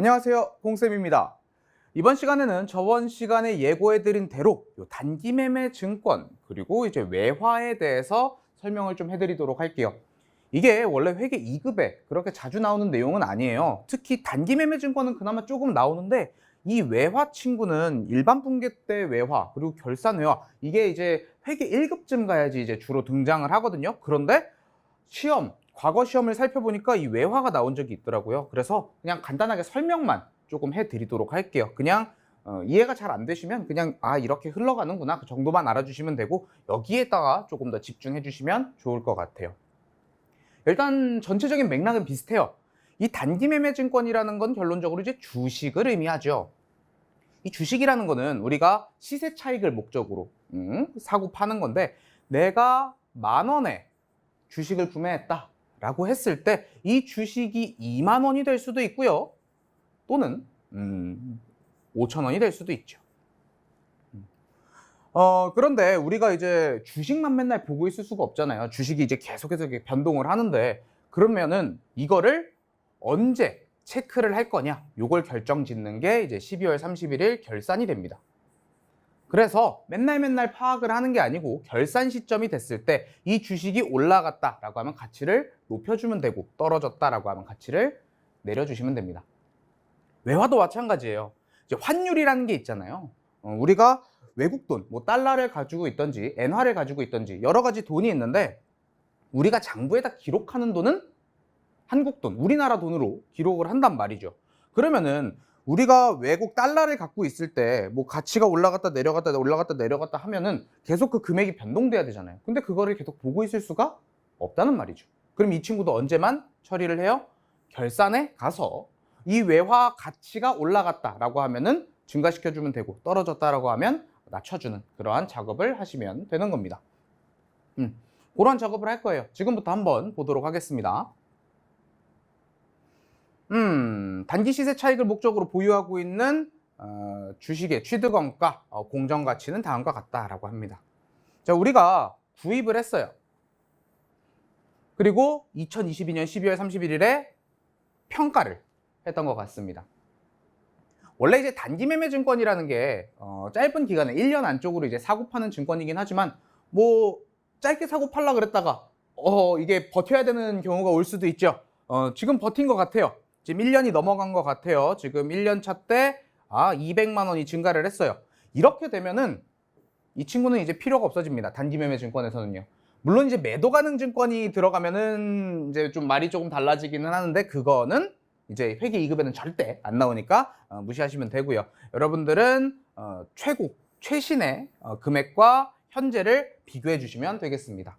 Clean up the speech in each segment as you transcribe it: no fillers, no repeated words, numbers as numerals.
안녕하세요, 홍쌤입니다. 이번 시간에는 저번 시간에 예고해드린 대로 단기 매매 증권 그리고 이제 외화에 대해서 설명을 좀 해드리도록 할게요. 이게 원래 회계 2급에 그렇게 자주 나오는 내용은 아니에요. 특히 단기 매매 증권은 그나마 조금 나오는데 이 외화 친구는 일반 분기 때 외화 그리고 결산 외화 이게 이제 회계 1급쯤 가야지 이제 주로 등장을 하거든요. 그런데 과거 시험을 살펴보니까 이 외화가 나온 적이 있더라고요. 그래서 그냥 간단하게 설명만 조금 해드리도록 할게요. 그냥 이해가 잘 안 되시면 그냥 이렇게 흘러가는구나 그 정도만 알아주시면 되고 여기에다가 조금 더 집중해 주시면 좋을 것 같아요. 일단 전체적인 맥락은 비슷해요. 이 단기 매매 증권이라는 건 결론적으로 이제 주식을 의미하죠. 이 주식이라는 거는 우리가 시세 차익을 목적으로 사고 파는 건데 내가 10,000원에 주식을 구매했다 라고 했을 때 이 주식이 20,000원이 될 수도 있고요. 또는 5,000원이 될 수도 있죠. 그런데 우리가 이제 주식만 맨날 보고 있을 수가 없잖아요. 주식이 이제 계속해서 변동을 하는데 그러면은 이거를 언제 체크를 할 거냐? 요걸 결정 짓는 게 이제 12월 31일 결산이 됩니다. 그래서 맨날 파악을 하는 게 아니고 결산 시점이 됐을 때 이 주식이 올라갔다라고 하면 가치를 높여주면 되고 떨어졌다라고 하면 가치를 내려주시면 됩니다. 외화도 마찬가지예요. 이제 환율이라는 게 있잖아요. 우리가 외국 돈, 뭐 달러를 가지고 있던지 엔화를 가지고 있던지 여러 가지 돈이 있는데 우리가 장부에다 기록하는 돈은 한국 돈, 우리나라 돈으로 기록을 한단 말이죠. 그러면은 우리가 외국 달러를 갖고 있을 때 뭐 가치가 올라갔다 내려갔다 하면은 계속 그 금액이 변동돼야 되잖아요. 근데 그거를 계속 보고 있을 수가 없다는 말이죠. 그럼 이 친구도 언제만 처리를 해요? 결산에 가서 이 외화 가치가 올라갔다라고 하면은 증가시켜주면 되고 떨어졌다라고 하면 낮춰주는 그러한 작업을 하시면 되는 겁니다. 그런 작업을 할 거예요. 지금부터 한번 보도록 하겠습니다. 단기 시세 차익을 목적으로 보유하고 있는 주식의 취득원가, 공정가치는 다음과 같다라고 합니다. 자, 우리가 구입을 했어요. 그리고 2022년 12월 31일에 평가를 했던 것 같습니다. 원래 이제 단기 매매 증권이라는 게 짧은 기간에 1년 안쪽으로 이제 사고 파는 증권이긴 하지만 뭐 짧게 사고 팔라 그랬다가 이게 버텨야 되는 경우가 올 수도 있죠. 지금 버틴 것 같아요. 지금 1년이 넘어간 것 같아요. 지금 1년 차 때 200만 원이 증가를 했어요. 이렇게 되면은 이 친구는 이제 필요가 없어집니다. 단기 매매 증권에서는요. 물론 이제 매도 가능 증권이 들어가면은 이제 좀 말이 조금 달라지기는 하는데 그거는 이제 회계 2급에는 절대 안 나오니까 무시하시면 되고요. 여러분들은 최신의 금액과 현재를 비교해 주시면 되겠습니다.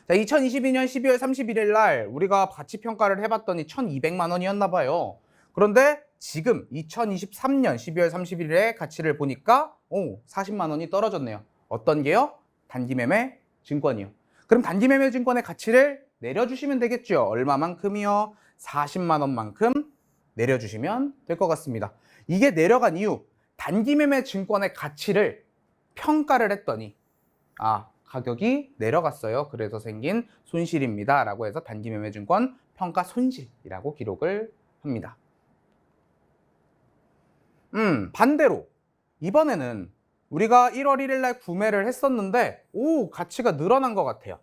자, 2022년 12월 31일 날 우리가 가치 평가를 해봤더니 1,200만 원이었나 봐요. 그런데 지금 2023년 12월 31일에 가치를 보니까 40만 원이 떨어졌네요. 어떤 게요? 단기 매매 증권이요. 그럼 단기 매매 증권의 가치를 내려주시면 되겠죠. 얼마만큼이요? 40만 원만큼 내려주시면 될 것 같습니다. 이게 내려간 이유, 단기 매매 증권의 가치를 평가를 했더니 가격이 내려갔어요. 그래서 생긴 손실입니다. 라고 해서 단기 매매 증권 평가 손실이라고 기록을 합니다. 반대로 이번에는 우리가 1월 1일 날 구매를 했었는데 가치가 늘어난 것 같아요.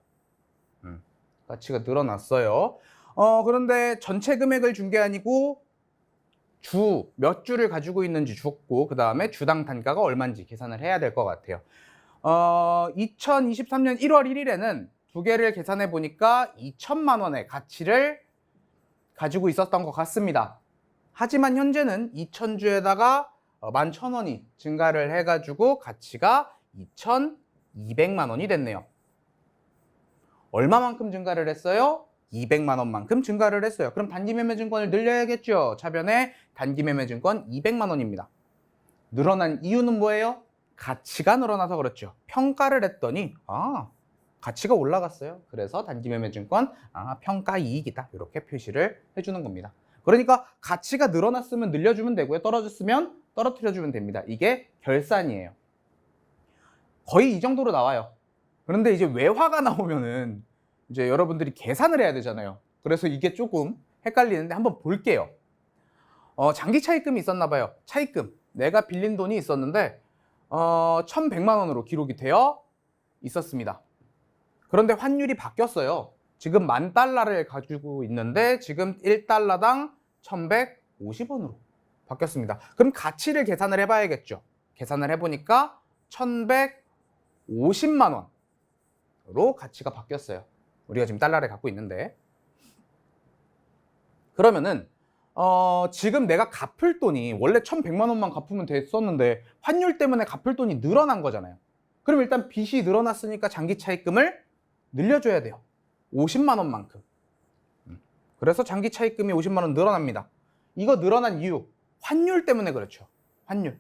가치가 늘어났어요. 그런데 전체 금액을 준 게 아니고 몇 주를 가지고 있는지 줬고 그 다음에 주당 단가가 얼마인지 계산을 해야 될 것 같아요. 2023년 1월 1일에는 두 개를 계산해 보니까 2천만 원의 가치를 가지고 있었던 것 같습니다. 하지만 현재는 2,000주에다가 11,000원이 증가를 해가지고 가치가 2,200만 원이 됐네요. 얼마만큼 증가를 했어요? 200만 원만큼 증가를 했어요. 그럼 단기 매매 증권을 늘려야겠죠. 차변에 단기 매매 증권 200만 원입니다. 늘어난 이유는 뭐예요? 가치가 늘어나서 그렇죠. 평가를 했더니 가치가 올라갔어요. 그래서 단기 매매 증권 평가 이익이다. 이렇게 표시를 해주는 겁니다. 그러니까 가치가 늘어났으면 늘려주면 되고요. 떨어졌으면 떨어뜨려주면 됩니다. 이게 결산이에요. 거의 이 정도로 나와요. 그런데 이제 외화가 나오면은 이제 여러분들이 계산을 해야 되잖아요. 그래서 이게 조금 헷갈리는데 한번 볼게요. 장기 차입금이 있었나 봐요. 차입금. 내가 빌린 돈이 있었는데 1,100만 원으로 기록이 되어 있었습니다. 그런데 환율이 바뀌었어요. 지금 10,000달러를 가지고 있는데 지금 1달러당 1,150원으로 바뀌었습니다. 그럼 가치를 계산을 해봐야겠죠. 계산을 해보니까 1,150만 원으로 가치가 바뀌었어요. 우리가 지금 달러를 갖고 있는데. 그러면은 지금 내가 갚을 돈이 원래 1,100만 원만 갚으면 됐었는데 환율 때문에 갚을 돈이 늘어난 거잖아요. 그럼 일단 빚이 늘어났으니까 장기 차입금을 늘려줘야 돼요. 50만 원만큼. 그래서 장기 차입금이 50만 원 늘어납니다. 이거 늘어난 이유, 환율 때문에 그렇죠. 환율.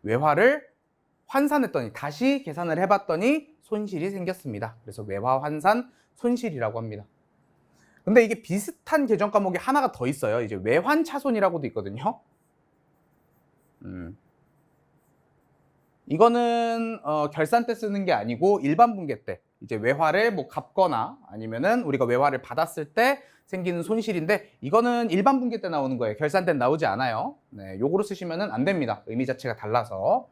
외화를 환산했더니 다시 계산을 해봤더니 손실이 생겼습니다. 그래서 외화 환산 손실이라고 합니다. 근데 이게 비슷한 계정 과목이 하나가 더 있어요. 이제 외환차손이라고도 있거든요. 이거는 결산 때 쓰는 게 아니고 일반 분기 때 이제 외화를 뭐 갚거나 아니면은 우리가 외화를 받았을 때 생기는 손실인데 이거는 일반 분기 때 나오는 거예요. 결산 때는 나오지 않아요. 네, 요거로 쓰시면은 안 됩니다. 의미 자체가 달라서.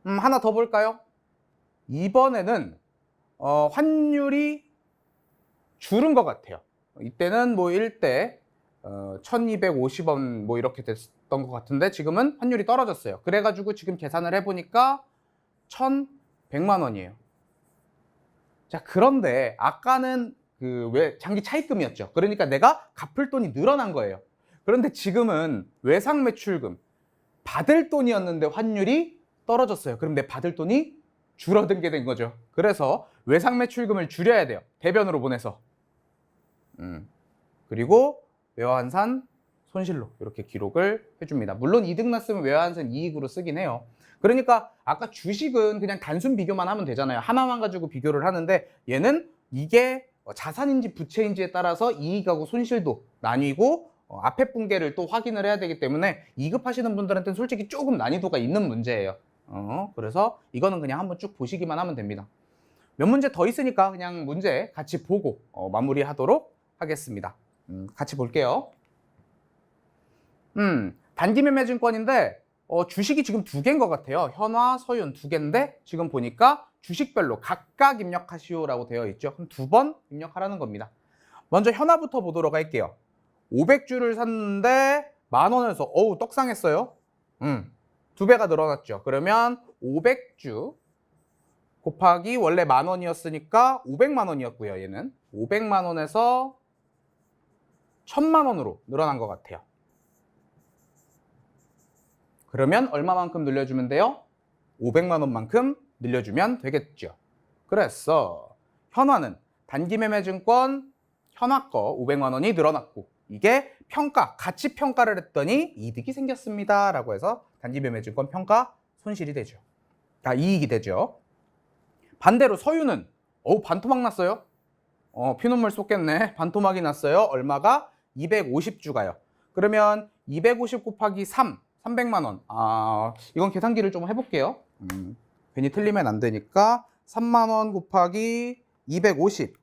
하나 더 볼까요? 이번에는 환율이 줄은 것 같아요. 이때는 뭐 1대 1250원 뭐 이렇게 됐던 것 같은데 지금은 환율이 떨어졌어요. 그래가지고 지금 계산을 해보니까 1,100만 원이에요. 자, 그런데 아까는 왜 장기 차입금이었죠. 그러니까 내가 갚을 돈이 늘어난 거예요. 그런데 지금은 외상 매출금 받을 돈이었는데 환율이 떨어졌어요. 그럼 내 받을 돈이 줄어든 게 된 거죠. 그래서 외상 매출금을 줄여야 돼요. 대변으로 보내서. 그리고 외화환산 손실로 이렇게 기록을 해줍니다. 물론 이득 났으면 외화환산 이익으로 쓰긴 해요. 그러니까 아까 주식은 그냥 단순 비교만 하면 되잖아요. 하나만 가지고 비교를 하는데 얘는 이게 자산인지 부채인지에 따라서 이익하고 손실도 나뉘고 앞에 분계를 또 확인을 해야 되기 때문에 2급 하시는 분들한테는 솔직히 조금 난이도가 있는 문제예요. 그래서 이거는 그냥 한번 쭉 보시기만 하면 됩니다. 몇 문제 더 있으니까 그냥 문제 같이 보고 마무리하도록 하겠습니다. 같이 볼게요. 단기매매증권인데 주식이 지금 2개인 것 같아요. 현화, 서윤 2개인데 지금 보니까 주식별로 각각 입력하시오라고 되어 있죠. 그럼 2번 입력하라는 겁니다. 먼저 현화부터 보도록 할게요. 500주를 샀는데 10,000원에서 어우 떡상했어요. 2배가 늘어났죠. 그러면 500주 곱하기 원래 10,000원이었으니까 500만 원이었고요. 얘는 500만 원에서 1,000만 원으로 늘어난 것 같아요. 그러면 얼마만큼 늘려주면 돼요? 500만 원만큼 늘려주면 되겠죠. 그래서 현화는 단기매매증권 현화 거 500만 원이 늘어났고 이게 평가, 가치 평가를 했더니 이득이 생겼습니다. 라고 해서 단기매매증권 평가 손실이 되죠. 이익이 되죠. 반대로 서유는 반토막 났어요. 피눈물 쏟겠네. 반토막이 났어요. 얼마가? 250주가요. 그러면 250 곱하기 300만 원. 이건 계산기를 좀 해볼게요. 괜히 틀리면 안 되니까 3만 원 곱하기 250.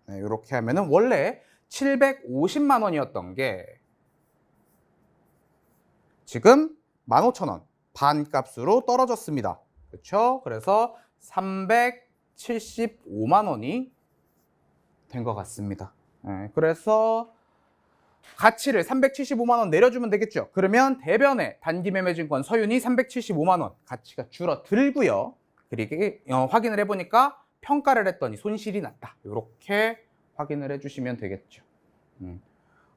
네, 이렇게 하면은 원래 750만 원이었던 게 지금 15,000원 반값으로 떨어졌습니다. 그렇죠? 그래서 375만 원이 된 것 같습니다. 네, 그래서 가치를 375만 원 내려주면 되겠죠. 그러면 대변에 단기매매증권 서윤이 375만 원 가치가 줄어들고요. 그리고 확인을 해보니까 평가를 했더니 손실이 났다. 이렇게 확인을 해주시면 되겠죠.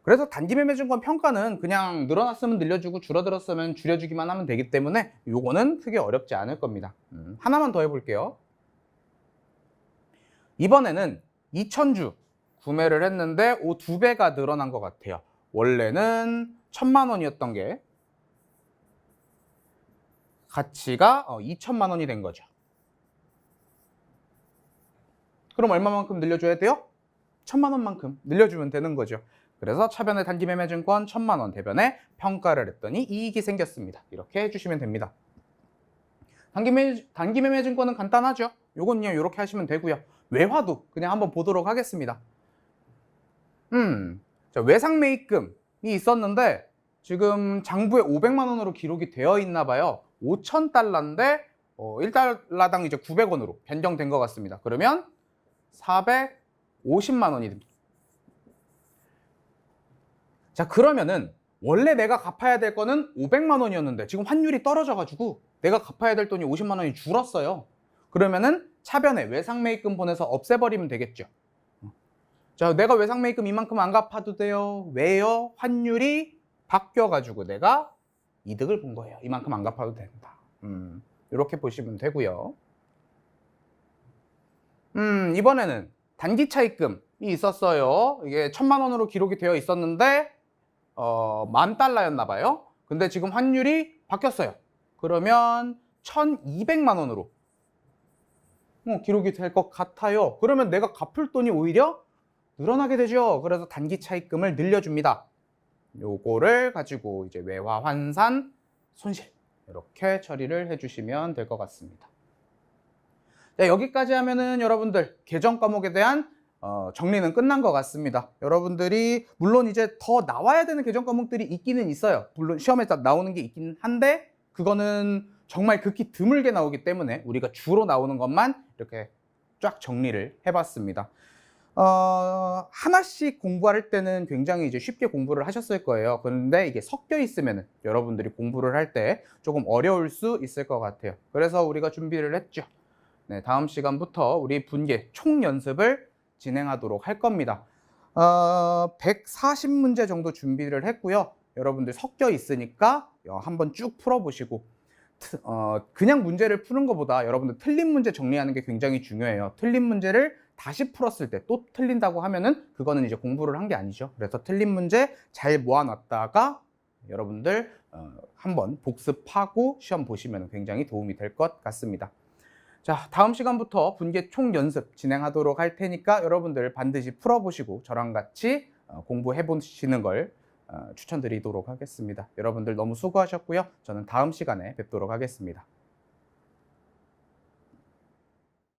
그래서 단기매매증권 평가는 그냥 늘어났으면 늘려주고 줄어들었으면 줄여주기만 하면 되기 때문에 요거는 크게 어렵지 않을 겁니다. 하나만 더 해볼게요. 이번에는 2,000주 구매를 했는데 2배가 늘어난 것 같아요. 원래는 1,000만 원이었던 게 가치가 2,000만 원이 된 거죠. 그럼 얼마만큼 늘려줘야 돼요? 1,000만 원만큼 늘려주면 되는 거죠. 그래서 차변의 단기매매증권 1,000만 원 대변에 평가를 했더니 이익이 생겼습니다. 이렇게 해주시면 됩니다. 단기매매증권은 간단하죠. 요건요 이렇게 하시면 되고요. 외화도 그냥 한번 보도록 하겠습니다. 자, 외상매입금이 있었는데 지금 장부에 500만 원으로 기록이 되어 있나 봐요. 5,000달러인데 1달러당 이제 900원으로 변경된 것 같습니다. 그러면 450만 원이 됩니다. 자, 그러면은 원래 내가 갚아야 될 거는 500만 원이었는데 지금 환율이 떨어져가지고 내가 갚아야 될 돈이 50만 원이 줄었어요. 그러면은 차변에 외상매입금 보내서 없애버리면 되겠죠. 자, 내가 외상매입금 이만큼 안 갚아도 돼요. 왜요? 환율이 바뀌어가지고 내가 이득을 본 거예요. 이만큼 안 갚아도 된다. 이렇게 보시면 되고요. 이번에는 단기 차입금이 있었어요. 이게 1,000만 원으로 기록이 되어 있었는데 10,000달러였나 봐요. 근데 지금 환율이 바뀌었어요. 그러면 1,200만 원으로 기록이 될 것 같아요. 그러면 내가 갚을 돈이 오히려 늘어나게 되죠. 그래서 단기 차입금을 늘려줍니다. 요거를 가지고 이제 외화 환산 손실 이렇게 처리를 해주시면 될 것 같습니다. 자, 여기까지 하면은 여러분들 계정 과목에 대한 정리는 끝난 것 같습니다. 여러분들이 물론 이제 더 나와야 되는 계정 과목들이 있기는 있어요. 물론 시험에 나오는 게 있긴 한데 그거는 정말 극히 드물게 나오기 때문에 우리가 주로 나오는 것만 이렇게 쫙 정리를 해봤습니다. 하나씩 공부할 때는 굉장히 이제 쉽게 공부를 하셨을 거예요. 그런데 이게 섞여 있으면 여러분들이 공부를 할 때 조금 어려울 수 있을 것 같아요. 그래서 우리가 준비를 했죠. 네, 다음 시간부터 우리 분계 총 연습을 진행하도록 할 겁니다. 140문제 정도 준비를 했고요. 여러분들 섞여 있으니까 한번 쭉 풀어보시고 그냥 문제를 푸는 것보다 여러분들 틀린 문제 정리하는 게 굉장히 중요해요. 틀린 문제를 다시 풀었을 때 또 틀린다고 하면은 그거는 이제 공부를 한 게 아니죠. 그래서 틀린 문제 잘 모아놨다가 여러분들 한번 복습하고 시험 보시면 굉장히 도움이 될 것 같습니다. 자, 다음 시간부터 분계 총 연습 진행하도록 할 테니까 여러분들 반드시 풀어보시고 저랑 같이 공부해 보시는 걸 추천드리도록 하겠습니다. 여러분들 너무 수고하셨고요. 저는 다음 시간에 뵙도록 하겠습니다.